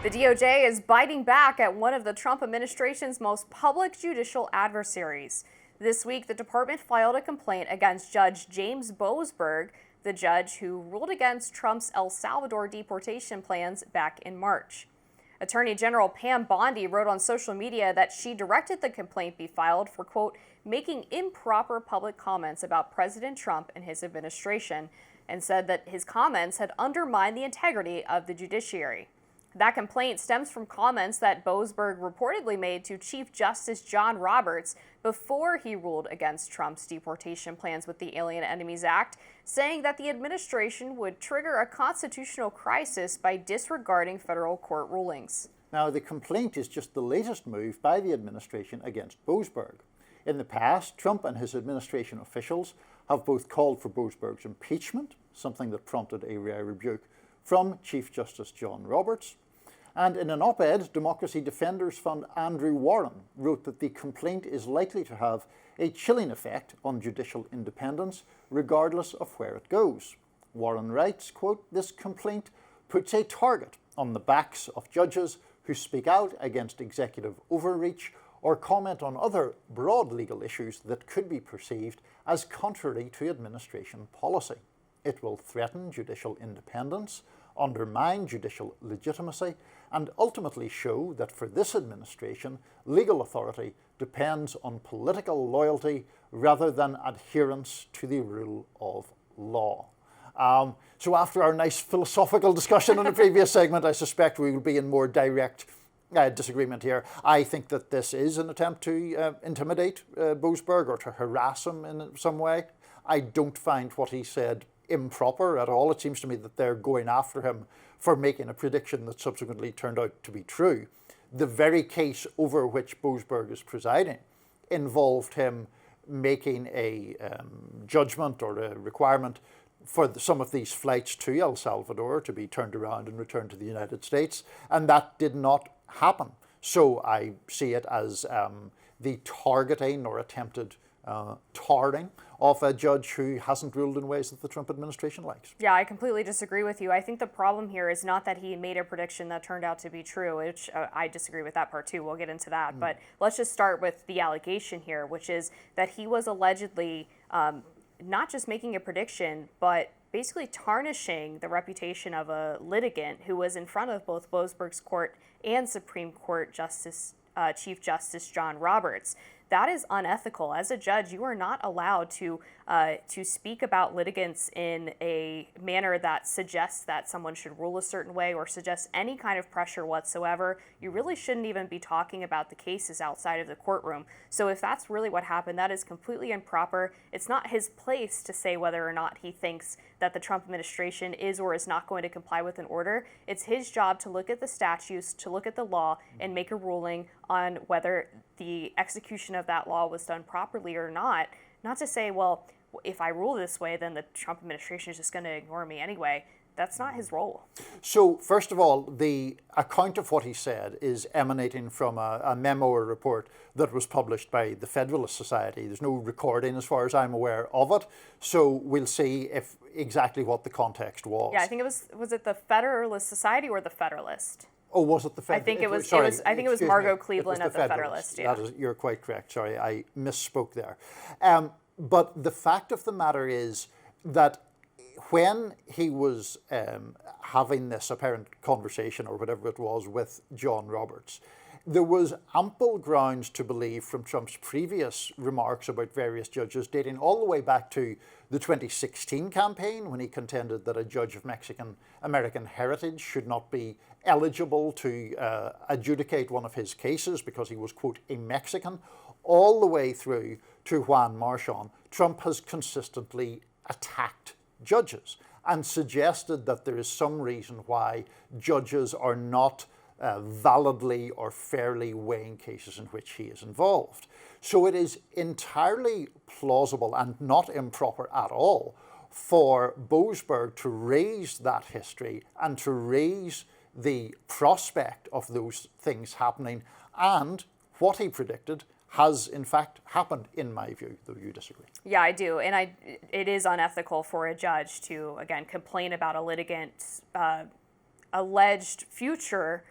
The DOJ is biting back at one of the Trump administration's most public judicial adversaries. This week, the department filed a complaint against Judge James Boasberg, the judge who ruled against Trump's El Salvador deportation plans back in March. Attorney General Pam Bondi wrote on social media that she directed the complaint be filed for, quote, making improper public comments about President Trump and his administration, and said that his comments had undermined the integrity of the judiciary. That complaint stems from comments that Boasberg reportedly made to Chief Justice John Roberts before he ruled against Trump's deportation plans with the Alien Enemies Act, saying that the administration would trigger a constitutional crisis by disregarding federal court rulings. Now, the complaint is just the latest move by the administration against Boasberg. In the past, Trump and his administration officials have both called for Boasberg's impeachment, something that prompted a rare rebuke from Chief Justice John Roberts. And in an op-ed, Democracy Defenders Fund Andrew Warren wrote that the complaint is likely to have a chilling effect on judicial independence, regardless of where it goes. Warren writes, quote, this complaint puts a target on the backs of judges who speak out against executive overreach or comment on other broad legal issues that could be perceived as contrary to administration policy. It will threaten judicial independence, undermine judicial legitimacy, and ultimately show that for this administration, legal authority depends on political loyalty rather than adherence to the rule of law. So after our nice philosophical discussion in the previous segment, I suspect we will be in more direct disagreement here. I think that this is an attempt to intimidate Boasberg or to harass him in some way. I don't find what he said improper at all. It seems to me that they're going after him for making a prediction that subsequently turned out to be true. The very case over which Boasberg is presiding involved him making a judgment or a requirement for some of these flights to El Salvador to be turned around and returned to the United States, and that did not happen. So I see it as the targeting or attempted tarring of a judge who hasn't ruled in ways that the Trump administration likes. Yeah, I completely disagree with you. I think the problem here is not that he made a prediction that turned out to be true, which I disagree with that part too. We'll get into that. But let's just start with the allegation here, which is that he was allegedly not just making a prediction, but basically tarnishing the reputation of a litigant who was in front of both Boasberg's court and Supreme Court Chief Justice John Roberts. That is unethical. As a judge, you are not allowed to speak about litigants in a manner that suggests that someone should rule a certain way or suggests any kind of pressure whatsoever. You really shouldn't even be talking about the cases outside of the courtroom. So if that's really what happened, that is completely improper. It's not his place to say whether or not he thinks that the Trump administration is or is not going to comply with an order. It's his job to look at the statutes, to look at the law, and make a ruling on whether the execution of that law was done properly or not. Not to say, well, if I rule this way, then the Trump administration is just going to ignore me anyway. That's not his role. So, first of all, the account of what he said is emanating from a memo or report that was published by the Federalist Society. There's no recording, as far as I'm aware, of it. So we'll see if exactly what the context was. Yeah, I think it was it the Federalist Society or the Federalist? Oh, was it the Federalist? I think it was. Sorry, I think it was Margot Cleveland at the Federalist. Yeah. You're quite correct. Sorry, I misspoke there. But the fact of the matter is that when he was having this apparent conversation or whatever it was with John Roberts, there was ample grounds to believe from Trump's previous remarks about various judges, dating all the way back to the 2016 campaign, when he contended that a judge of Mexican-American heritage should not be eligible to adjudicate one of his cases because he was, quote, a Mexican, all the way through to Juan Marchon. Trump has consistently attacked judges and suggested that there is some reason why judges are not validly or fairly weighing cases in which he is involved. So it is entirely plausible and not improper at all for Boasberg to raise that history and to raise the prospect of those things happening, and what he predicted has in fact happened, in my view, though you disagree. Yeah, I do. And it is unethical for a judge to, again, complain about a litigant's alleged future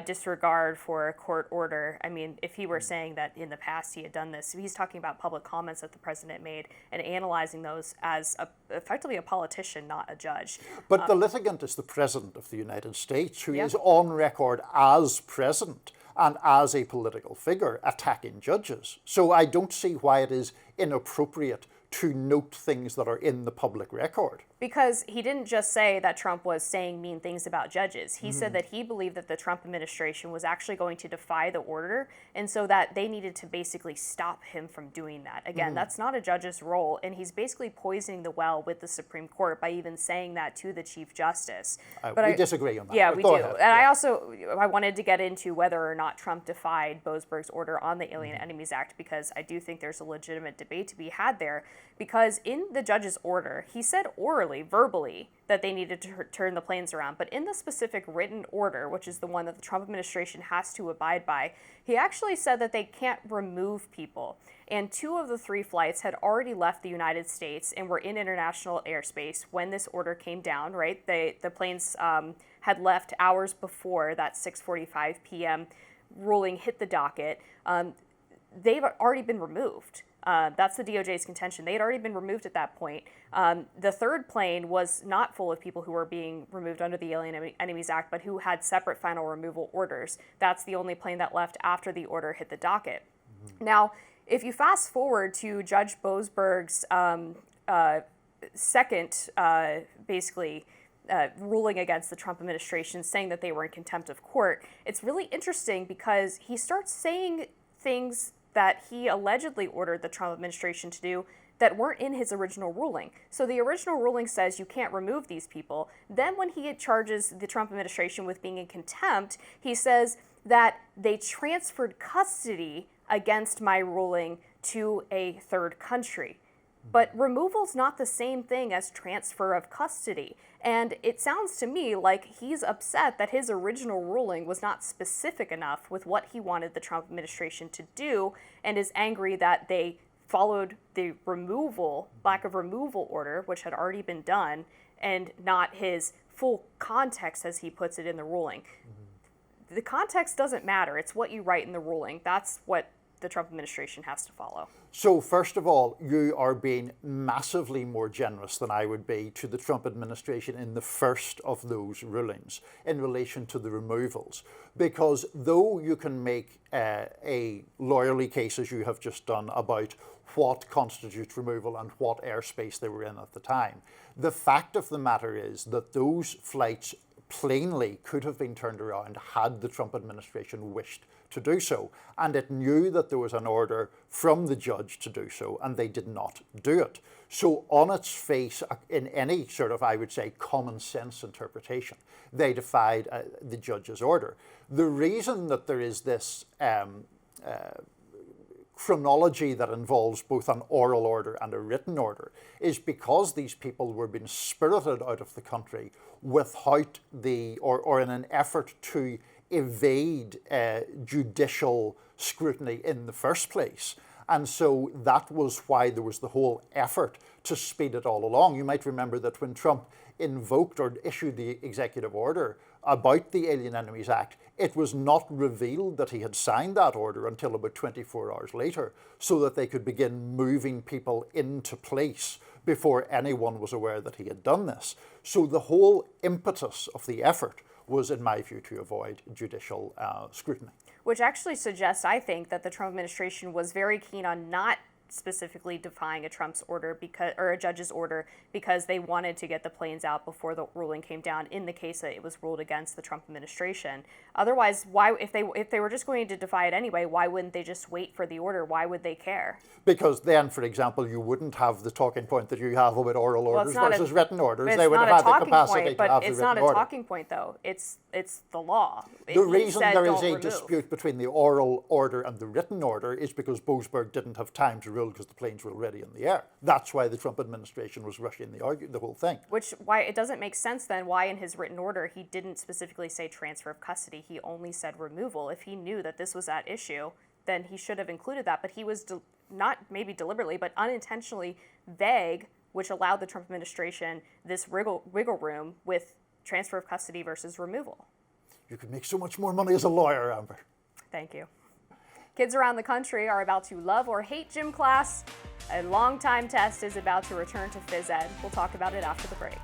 disregard for a court order. I mean, if he were saying that in the past he had done this, he's talking about public comments that the president made and analyzing those as effectively a politician, not a judge. But the litigant is the President of the United States, who Yeah. is on record as president and as a political figure attacking judges. So I don't see why it is inappropriate to note things that are in the public record. Because he didn't just say that Trump was saying mean things about judges. He said that he believed that the Trump administration was actually going to defy the order, and so that they needed to basically stop him from doing that. Again, that's not a judge's role, and he's basically poisoning the well with the Supreme Court by even saying that to the Chief Justice. We disagree on that. Yeah, but we go do. ahead. And I wanted to get into whether or not Trump defied Boasberg's order on the Alien Enemies Act, because I do think there's a legitimate debate to be had there. Because in the judge's order, he said orally, verbally, that they needed to turn the planes around. But in the specific written order, which is the one that the Trump administration has to abide by, he actually said that they can't remove people. And 2 of the 3 flights had already left the United States and were in international airspace when this order came down, right? The planes had left hours before that 6:45 p.m. ruling hit the docket. They've already been removed. That's the DOJ's contention. They had already been removed at that point. The 3rd plane was not full of people who were being removed under the Alien Enemies Act, but who had separate final removal orders. That's the only plane that left after the order hit the docket. Now, if you fast forward to Judge Boasberg's second, ruling against the Trump administration, saying that they were in contempt of court, it's really interesting because he starts saying things that he allegedly ordered the Trump administration to do that weren't in his original ruling. So the original ruling says you can't remove these people. Then when he charges the Trump administration with being in contempt, he says that they transferred custody against my ruling to a third country. But removal's not the same thing as transfer of custody. And it sounds to me like he's upset that his original ruling was not specific enough with what he wanted the Trump administration to do, and is angry that they followed the lack of removal order, which had already been done, and not his full context as he puts it in the ruling. The context doesn't matter. It's what you write in the ruling. That's what the Trump administration has to follow. So first of all, you are being massively more generous than I would be to the Trump administration in the first of those rulings in relation to the removals. Because though you can make a lawyerly case, as you have just done, about what constitutes removal and what airspace they were in at the time, the fact of the matter is that those flights plainly could have been turned around had the Trump administration wished to do so. And it knew that there was an order from the judge to do so, and they did not do it. So on its face, in any sort of, I would say, common sense interpretation, they defied the judge's order. The reason that there is this chronology that involves both an oral order and a written order is because these people were being spirited out of the country without or in an effort to evade judicial scrutiny in the first place. And so that was why there was the whole effort to speed it all along. You might remember that when Trump invoked or issued the executive order about the Alien Enemies Act, it was not revealed that he had signed that order until about 24 hours later, so that they could begin moving people into place before anyone was aware that he had done this. So the whole impetus of the effort was, in my view, to avoid judicial scrutiny. Which actually suggests, I think, that the Trump administration was very keen on not specifically defying a Trump's order or a judge's order because they wanted to get the planes out before the ruling came down in the case that it was ruled against the Trump administration. Otherwise, why, if they were just going to defy it anyway, why wouldn't they just wait for the order? Why would they care? Because then, for example, you wouldn't have the talking point that you have about oral orders versus written orders. They would have had the capacity to have the written order. But it's not a talking point, though. It's the law. The reason there is a dispute between the oral order and the written order is because Boasberg didn't have time to rule because the planes were already in the air. That's why the Trump administration was rushing the whole thing. Why it doesn't make sense then why in his written order he didn't specifically say transfer of custody. He only said removal. If he knew that this was at issue, then he should have included that. But he was not maybe deliberately, but unintentionally vague, which allowed the Trump administration this wiggle room with transfer of custody versus removal. You could make so much more money as a lawyer, Amber. Thank you. Kids around the country are about to love or hate gym class. A long-time test is about to return to phys ed. We'll talk about it after the break.